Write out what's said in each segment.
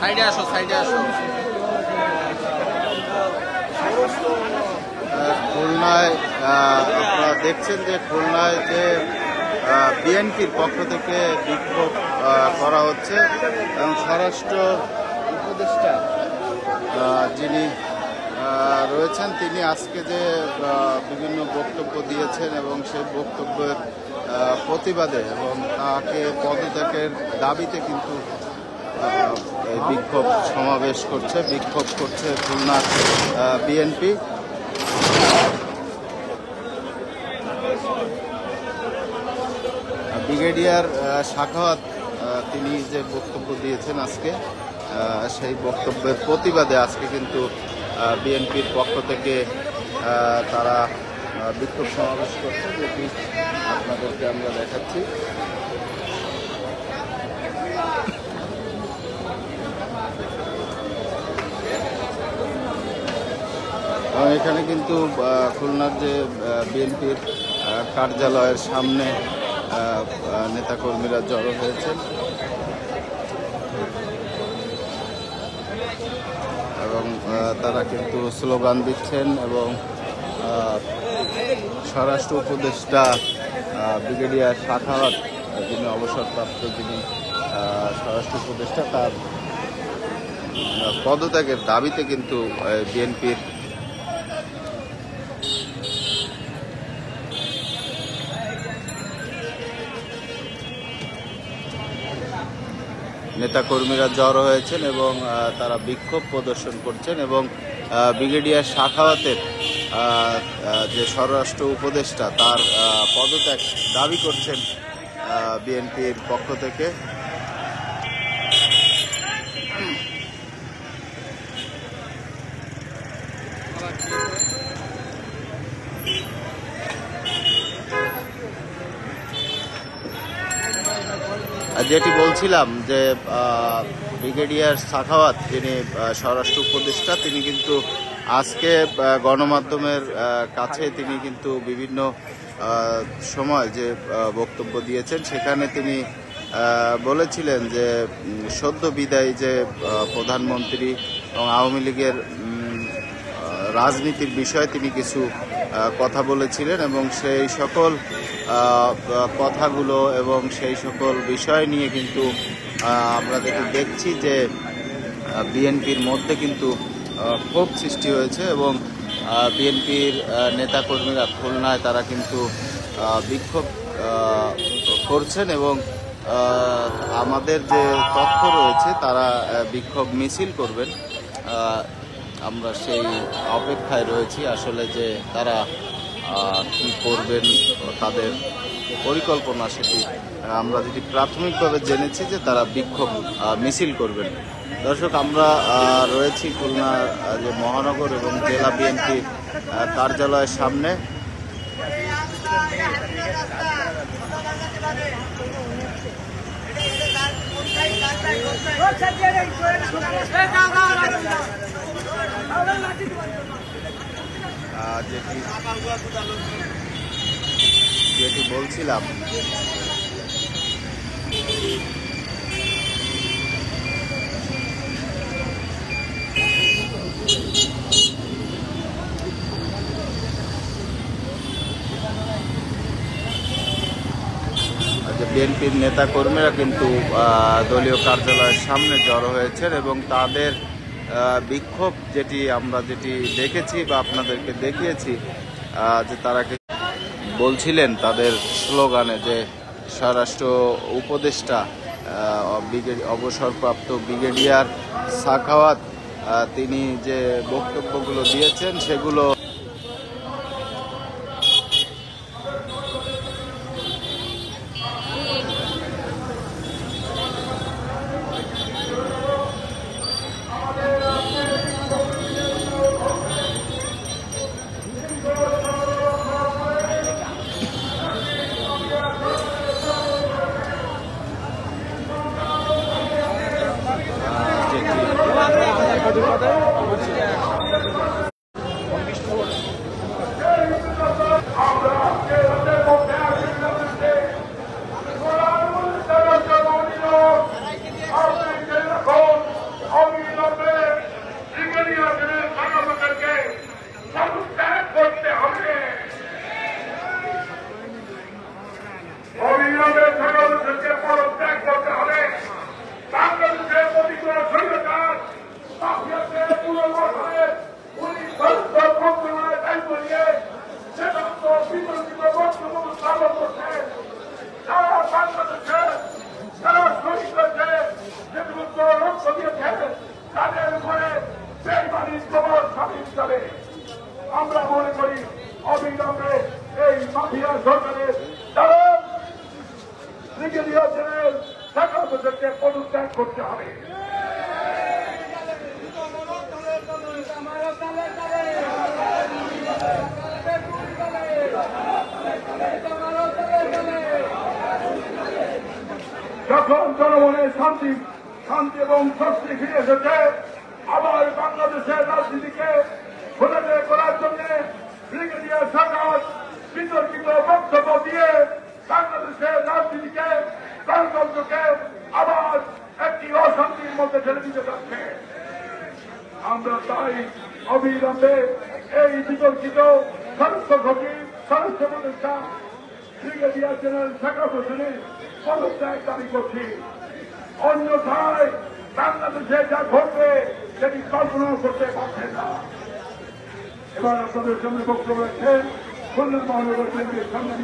সাইডে আসো, সাইডে আসো। খুলনায় আপনারা দেখছেন যে খুলনায় যে বিএনপির পক্ষ থেকে বিক্ষোভ করা হচ্ছে এবং স্বরাষ্ট্র উপদেষ্টা যিনি রয়েছেন তিনি আজকে যে বিভিন্ন বক্তব্য দিয়েছেন এবং সেই বক্তব্যের প্রতিবাদে এবং তাকে পদত্যাগের দাবিতে কিন্তু এই বিক্ষোভ সমাবেশ করছে, বিক্ষোভ করছে খুলনার বিএনপি। ব্রিগেডিয়ার সাখাওয়াত তিনি যে বক্তব্য দিয়েছেন আজকে সেই বক্তব্যের প্রতিবাদে আজকে কিন্তু বিএনপির পক্ষ থেকে তারা বিক্ষোভ সমাবেশ করছে, যেটি আপনাদেরকে আমরা দেখাচ্ছি। এখানে কিন্তু খুলনার যে বিএনপির কার্যালয়ের সামনে নেতাকর্মীরা জড়ো হয়েছেন এবং তারা কিন্তু স্লোগান দিচ্ছেন এবং স্বরাষ্ট্র উপদেষ্টা ব্রিগেডিয়ার সাখাওয়াত যিনি অবসরপ্রাপ্ত, যিনি স্বরাষ্ট্র উপদেষ্টা, তার পদত্যাগের দাবিতে কিন্তু বিএনপির নেতাকর্মীরা জড়ো হয়েছেন এবং তারা বিক্ষোভ প্রদর্শন করছেন এবং ব্রিগেডিয়ার সাখাওয়াতের যে স্বরাষ্ট্র উপদেষ্টা তার পদত্যাগ দাবি করছেন বিএনপির পক্ষ থেকে। যেটি বলছিলাম যে ব্রিগেডিয়ার সাখাওয়াত যিনি স্বরাষ্ট্র উপদেষ্টা তিনি কিন্তু আজকে গণমাধ্যমের কাছে তিনি কিন্তু বিভিন্ন সময় যে বক্তব্য দিয়েছেন সেখানে তিনি বলেছিলেন যে সদ্য বিদায়ী যে প্রধানমন্ত্রী এবং আওয়ামী লীগের রাজনীতির বিষয়ে তিনি কিছু কথা বলেছিলেন এবং সেই সকল কথাগুলো এবং সেই সকল বিষয় নিয়ে কিন্তু আমরা দেখছি যে বিএনপির মধ্যে কিন্তু ক্ষোভ সৃষ্টি হয়েছে এবং বিএনপির নেতাকর্মীরা খুলনায় তারা কিন্তু বিক্ষোভ করছেন এবং আমাদের যে তথ্য রয়েছে তারা বিক্ষোভ মিছিল করবেন। আমরা সেই অপেক্ষায় রয়েছি আসলে যে তারা কি করবেন, তাদের পরিকল্পনা সেটি আমরা যেটি প্রাথমিকভাবে জেনেছি যে তারা বিক্ষোভ মিছিল করবেন। দর্শক, আমরা রয়েছি খুলনা যে মহানগর এবং জেলা বিএনপি কার্যালয়ের সামনে। যেটি বলছিলাম বিএনপির নেতা কর্মীরা কিন্তু দলীয় কার্যালয়ের সামনে জড়ো হয়েছেন এবং তাদের বিক্ষোভ যেটি আমরা দেখেছি বা আপনাদেরকে দেখিয়েছি যে তারা বলছিলেন তাদের স্লোগানে যে স্বরাষ্ট্র উপদেষ্টা অবসরপ্রাপ্ত ব্রিগেডিয়ার সাখাওয়াত তিনি যে বক্তব্যগুলো দিয়েছেন সেগুলো করে বেইমানির কবর স্বামী হিসাবে আমরা মনে করি অবিলম্বে এই মাফিয়া সরকারের দ্বারা ব্রিগেডিয়ার জেনারেল ঢাকা হোসেনকে পদত্যাগ করতে হবে। যখন জনগণের শান্তি এবং স্বস্তি ফিরে এসেছে, আবার বাংলাদেশের রাজনীতিকে ঘোলাটে করার জন্য ব্রিগেডিয়ার সাকাত বিতর্কিত বক্তব্য দিয়ে বাংলাদেশের রাজনীতিকে গণতন্ত্রকে আবার একটি অশান্তির মধ্যে ঠেলে দিতে যাচ্ছে। আমরা তাই অবিলম্বে এই বিতর্কিত স্বরাষ্ট্র সচিব স্বরাষ্ট্র উপদেষ্টা ব্রিগেডিয়ার জেনারেল সাকাত হোসেনের পদত্যাগ দাবি করছি। অন্যথায় বাংলাদেশে যা ঘটবে সেটি কল্পনা করতে পারছেন না। এবার আপনাদের সামনে বক্তব্য রাখছেন খুলনা মহানগর কেন্দ্রের সামনে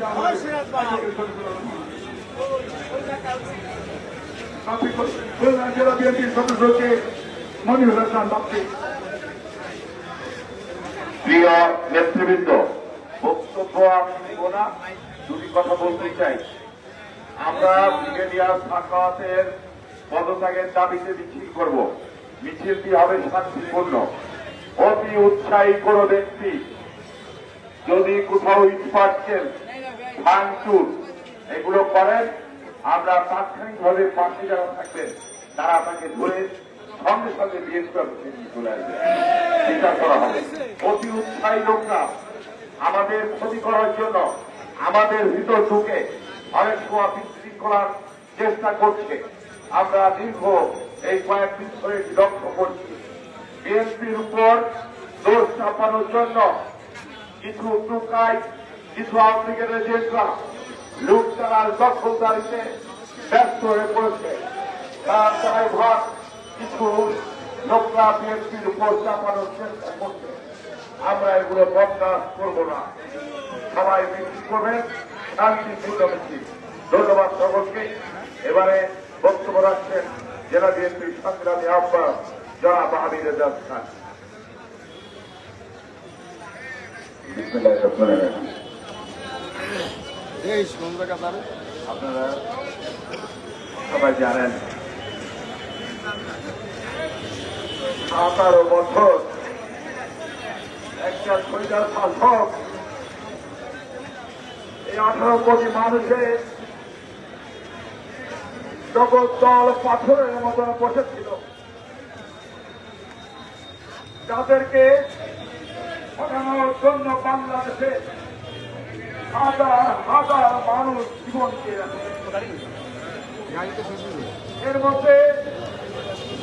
খুলনা জেলা বিএনপির সদস্যকে মনিরুল হাসান বাপ্পি। প্রিয় নেতৃবৃন্দ, বক্তব্য আমি দিব না, দুটি কথা বলতে চাই। আমরা ব্রিগেডিয়ার সাকাওয়াতের পদত্যাগের দাবিতে মিছিল করব। মিছিলটি হবে শান্তিপূর্ণ। অতি উৎসাহী কোন ব্যক্তি যদি কোথাও ইটপাটকেল ভাঙচুর এগুলো করেন, আমরা তাৎক্ষণিকভাবে পাশে যারা থাকবেন তারা তাকে ধরে সঙ্গে সঙ্গে বিএনপি অফিসে নিয়ে চলে আসবে, বিচার করা হবে। অতি উৎসাহী লোকরা আমাদের ক্ষতি করার জন্য আমাদের ভিতর ঢুকে অনেক সময় বিশৃঙ্খলার চেষ্টা করছে। আমরা দীর্ঘ এই কয়েকদিন ধরে লক্ষ্য করছি। বিএনপির উপর দোষ চাপানোর জন্য কিছু টুকাই, কিছু আওয়ামী লীগের এজেন্টরা লুটতরার দখলদারিতে ব্যস্ত হয়ে পড়েছে। তার দায়ভার কিছু লোকরা বিএনপির উপর চাপানোর চেষ্টা করছে। আমরা এগুলো বরদাস্ত করব না। সবাই মিছিল করবেন, শান্তিপূর্ণ মিছিল। ধন্যবাদ সকলকে। এবারে বক্তব্য রাখছেন জেলা বিএনপির সংগ্রামী আহ্বায়ক জনাব হামিদ এজাজ খান। আপনারা সবাই জানেন 18 বছর একটা শহীদার শাসক এই 18 কোটি মানুষের জগৎ দল পাথরের মতন বসেছিল, যাদেরকে হটানোর জন্য বাংলাদেশে হাজার হাজার মানুষ জীবন দিয়ে এর মধ্যে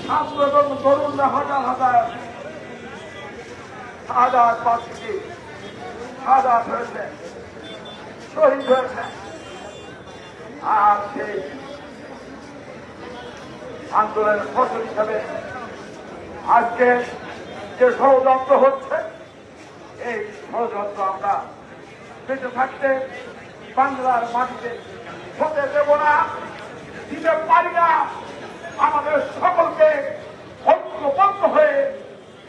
ছাত্র এবং তরুণরা হাজার হাজার হাজার পাখি হাজার হয়েছে, শহীদ হয়েছে। আর সেই আন্দোলনের ফসল হিসাবে আজকে যে ষড়যন্ত্র হচ্ছে, এই ষড়যন্ত্র আমরা বেঁচে থাকতে বাংলার মাটিতে হতে দেব না, দিতে পারি না। আমাদের সকলকে ঐক্যবদ্ধ হয়ে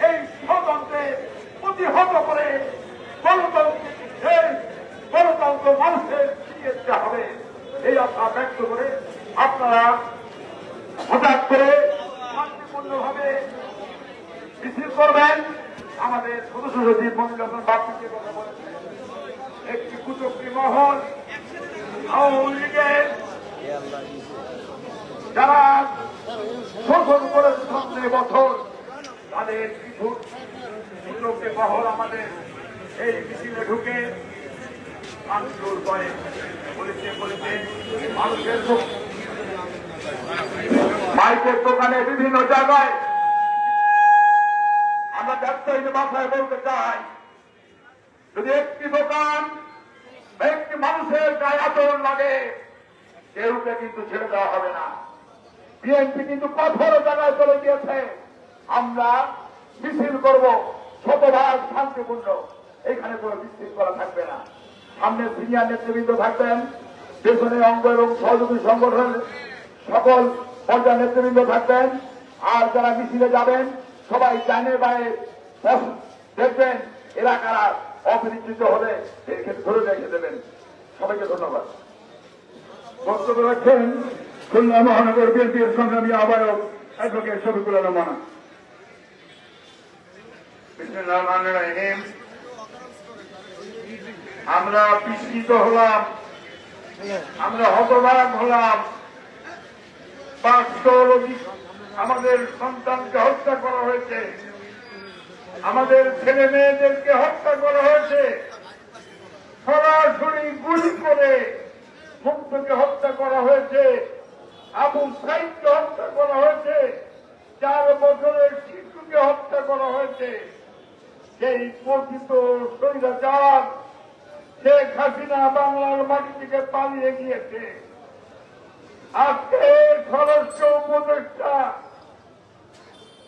এই ষড়যন্ত্রে প্রতিহত করে গণতন্ত্র মানুষের ফিরিয়ে দিতে হবে, এই আশা ব্যক্ত করে আপনারা হঠাৎ করে শান্তিপূর্ণভাবে মিছিল করবেন। আমাদের সদস্য সচিব মনিরুল হাসান বাপ্পিকে কথা বলেছেন, একটি কুচক্রী মহল আওয়ামী লীগের যারা শোষণ করেছে 17 বছর, তাদের কিছু কুচক্রী মহল আমাদের এই মিছিলে ঢুকে ভাঙচুর করে বলেছে মানুষের মাইকের দোকানে বিভিন্ন জায়গায় আমরা ব্যবসায়ী ভাষায় বলতে চাই, যদি একটি দোকান একটি মানুষের গায়ে আচরণ লাগে, কেউকে কিন্তু ছেড়ে দেওয়া হবে না। বিএনপি কিন্তু কঠোর জায়গায় চলে গিয়েছে। আমরা মিছিল করব শতভাগ শান্তিপূর্ণ, এখানে কোনো বিশৃঙ্খলা থাকবে না। সামনে সিনিয়র নেতৃবৃন্দ থাকবেন, পেছনে অঙ্গ এবং সহযোগী সংগঠনের সকল পর্যায়ের নেতৃবৃন্দ থাকবেন। আর যারা মিছিলে যাবেন সবাই জানে বাইরে দেখবেন এলাকারা অপরিচিত হলে একে ধরে রেখে দেবেন। সবাইকে ধন্যবাদ। বক্তব্য রাখছেন খুলনা মহানগর বিএনপির সংগ্রামী আহ্বায়ক অ্যাডভোকেট শফিকুল আলম মানা। বিসমিল্লাহির রহমানির রহিম। আমরা বিস্মিত হলাম, আমরা হতবাক হলাম। 500 অধিক আমাদের সন্তানকে হত্যা করা হয়েছে, আমাদের ছেলে মেয়েদেরকে হত্যা করা হয়েছে, সরাসরি গুলি করে মুক্তকে হত্যা করা হয়েছে, আবু সাইদকে হত্যা করা হয়েছে, 4 বছরের শিশুকে হত্যা করা হয়েছে। সেই প্রকৃত স্বৈরাচার শেখ হাসিনা বাংলার মাটি থেকে পালিয়ে গিয়েছে। আজকে স্বরাষ্ট্র উপদেষ্টা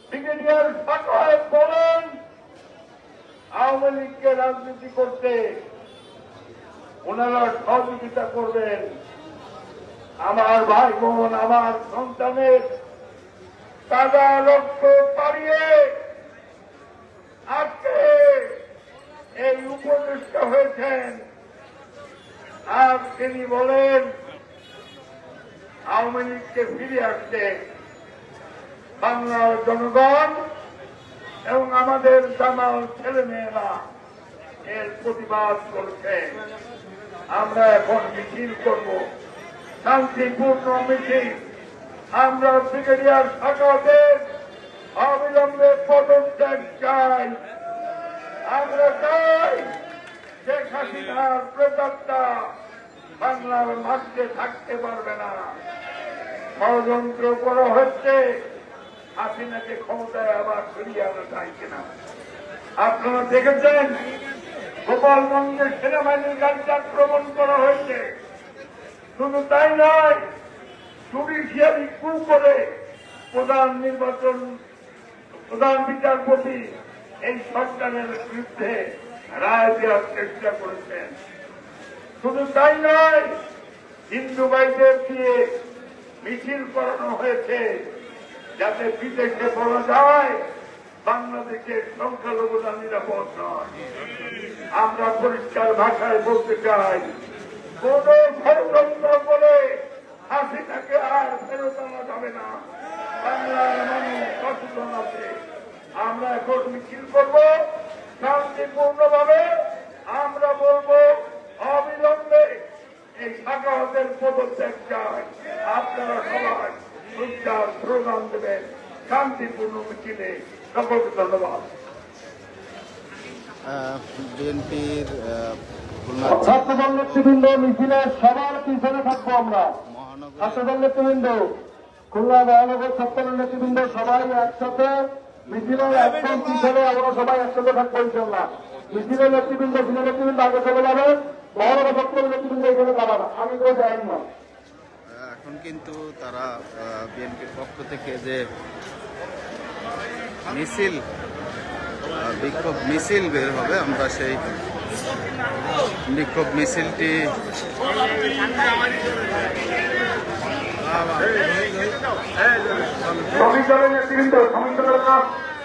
ব্রিগেডিয়ার সাকায়েত বলেন আওয়ামী লীগকে রাজনীতি করতে ওনারা সহযোগিতা করবেন। আমার ভাই বোন, আমার সন্তানের তাজা রক্ত পাড়িয়ে আজকে এই উপদেষ্টা হয়েছেন। আর তিনি বলেন আওয়ামী লীগকে ফিরে আসতে বাংলার জনগণ এবং আমাদের জামাল ছেলেমেয়েরা এর প্রতিবাদ করছে। আমরা এখন মিছিল করব, শান্তিপূর্ণ মিছিল। আমরা ব্রিগেডিয়ার সাকাওয়াতের অবিলম্বে পদত্যাগ চাই। আমরা চাই শেখ হাসিনার প্রেতাত্মা বাংলার মাটিতে থাকতে পারবে না। ষড়যন্ত্র করা হচ্ছে হাসিনাকে ক্ষমতায় আবার ফিরিয়ে আনা যায় কিনা। আপনারা দেখেছেন গোপালগঞ্জে সেনাবাহিনীর গাড়িতে আক্রমণ করা হয়েছে। শুধু তাই নয়, জুডিশিয়ারি কু করে প্রধান বিচারপতি এই সরকারের বিরুদ্ধে রায় দেওয়ার চেষ্টা করেছেন। শুধু তাই নয়, হিন্দু ভাইদের দিয়ে মিছিল করানো হয়েছে যাতে বিদেশে বলা যায় বাংলাদেশের সংখ্যালঘুরা নিরাপদ নয়। আমরা পরিষ্কার ভাষায় বলতে চাই, কোন ষড়যন্ত্র করে হাসিনাকে আর ফেরত আনা যাবে না। বাংলার মানুষ সচেতন আছে। আমরা এখন মিছিল করব শান্তিপূর্ণভাবে। আমরা বলবো অবিলম্বে এই সাকাওয়াতের পদত্যাগ চাই। আপনারা সবাই উচ্চার স্লোগান দেবেন শান্তিপূর্ণ মিছিলে। সকলকে ধন্যবাদ। বিএনপির ছাত্রদল নেতৃবৃন্দ মিছিলের সবার পিছনে থাকবো। আমরা মহানগর ছাত্রদল নেতৃবৃন্দ, খুলনা মহানগর ছাত্রদল নেতৃবৃন্দ সবাই একসাথে মিছিলের একদম পিছনে আমরা সবাই একসাথে থাকবো ইনশাল্লাহ। মিছিলের নেতৃবৃন্দ সিনিয়র নেতৃবৃন্দ আগে চলে যাবে, মহানগর ছাত্রদল নেতৃবৃন্দ এখানে দাঁড়াবে। আমি তো যাইনি না। এখন কিন্তু তারা বিএনপির পক্ষ থেকে যে মিছিল, বিক্ষোভ মিছিল বের হবে, আমরা সেই বিক্ষোভ মিছিলটি শ্রমিক দলের নেতৃবৃন্দ, শ্রমিক দলের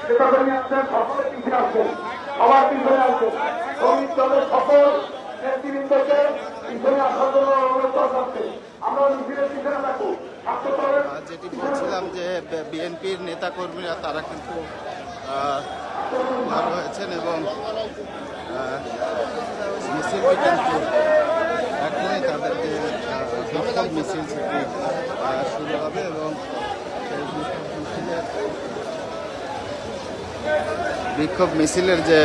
নেতাকর্মী আসছেন, সকলের পিছিয়ে আসছেন, সবার পিছনে আসছেন। শ্রমিক দলের সকল নেতৃবৃন্দকে পিছনে আসার জন্য অনুরোধ করা হচ্ছে। আমরা মিছিলের পিছনে থাকবো। যেটি বলছিলাম যে বিএনপির নেতাকর্মীরা তারা কিন্তু ভালো হয়েছেন এবং মিছিলটি কিন্তু এখনই তাদের যে বিক্ষোভ মিছিল সেটি শুরু হবে এবং বিক্ষোভ মিছিলের যে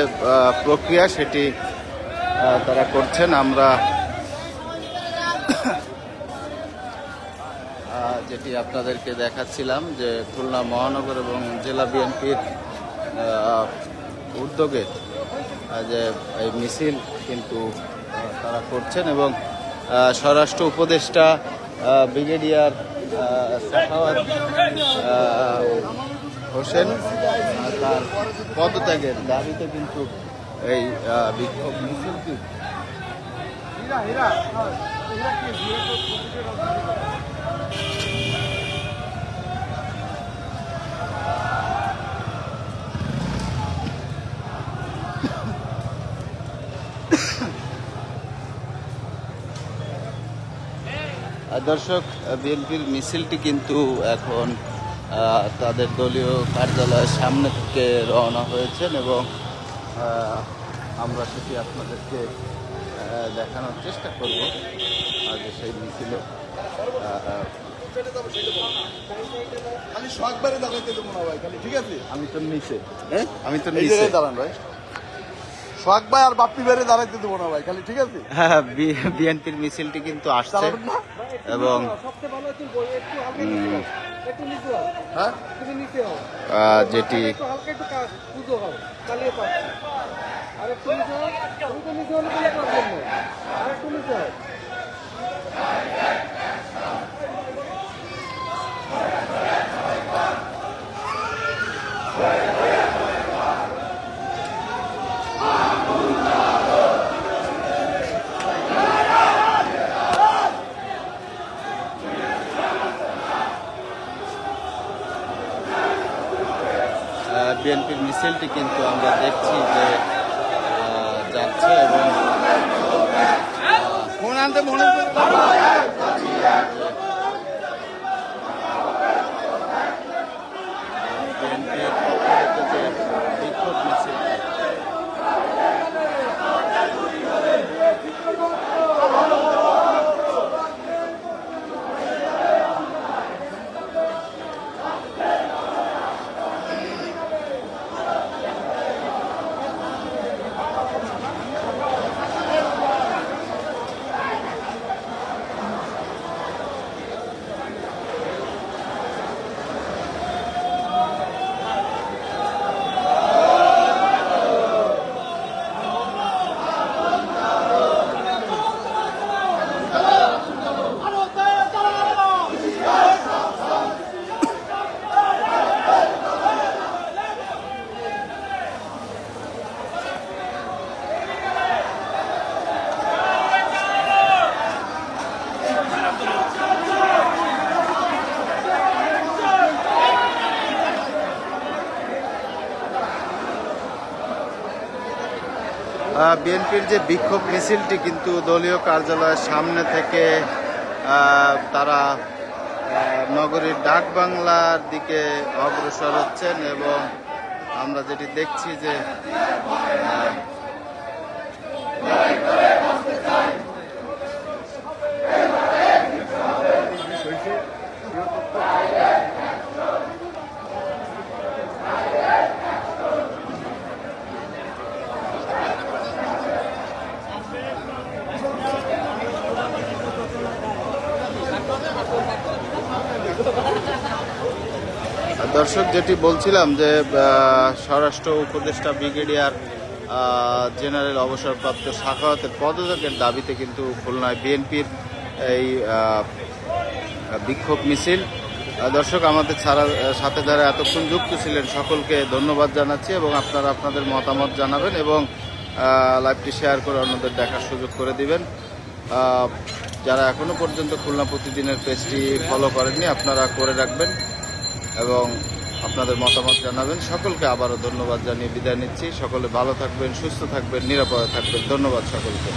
প্রক্রিয়া সেটি তারা করছেন। আমরা যেটি আপনাদেরকে দেখাচ্ছিলাম যে খুলনা মহানগর এবং জেলা বিএনপির উদ্যোগে যে এই মিছিল কিন্তু তারা করছেন এবং স্বরাষ্ট্র উপদেষ্টা ব্রিগেডিয়ার সাখাওয়াত হোসেন তার পদত্যাগের দাবিতে কিন্তু এই বিক্ষোভ মিছিলটি দর্শক, বিএনপির মিছিলটি কিন্তু এখন তাদের দলীয় কার্যালয়ের সামনে থেকে রওনা হয়েছেন এবং আমরা সেটি আপনাদেরকে দেখানোর চেষ্টা করব। আজ সেই মিছিলে আমি তো নিচে দাঁড়ান ভাই, সোহাগ ভাই আর বাপ্পি বাইরে দাঁড়াইতে দেবো না ভাই, খালি ঠিক আছে। হ্যাঁ, বিএনপির মিছিলটি কিন্তু আসছে এবং যেটি বিএনপির মিছিলটি কিন্তু আমরা দেখছি যে যাচ্ছে এবং ফোন আনতে মনে বিএনপির পক্ষ থেকে যে বিক্ষোভ মিছিল বিএনপির যে বিক্ষোভ মিছিলটি কিন্তু দলীয় কার্যালয়ের সামনে থেকে তারা নগরীর ডাকবাংলার দিকে অগ্রসর হচ্ছেন এবং আমরা যেটি দেখছি যে দর্শক, যেটি বলছিলাম যে স্বরাষ্ট্র উপদেষ্টা ব্রিগেডিয়ার জেনারেল অবসরপ্রাপ্ত সাখাওয়াতের পদত্যাগের দাবিতে কিন্তু খুলনায় বিএনপির এই বিক্ষোভ মিছিল। দর্শক, আমাদের সাথে যারা এতক্ষণ যুক্ত ছিলেন সকলকে ধন্যবাদ জানাচ্ছি এবং আপনারা আপনাদের মতামত জানাবেন এবং লাইভটি শেয়ার করে অন্যদের দেখার সুযোগ করে দিবেন। যারা এখনো পর্যন্ত খুলনা প্রতিদিনের পেজটি ফলো করেননি আপনারা করে রাখবেন এবং আপনাদের মতামত জানাবেন। সকলকে আবারও ধন্যবাদ জানিয়ে বিদায় নিচ্ছি। সকলে ভালো থাকবেন, সুস্থ থাকবেন, নিরাপদে থাকবেন। ধন্যবাদ সকলকে।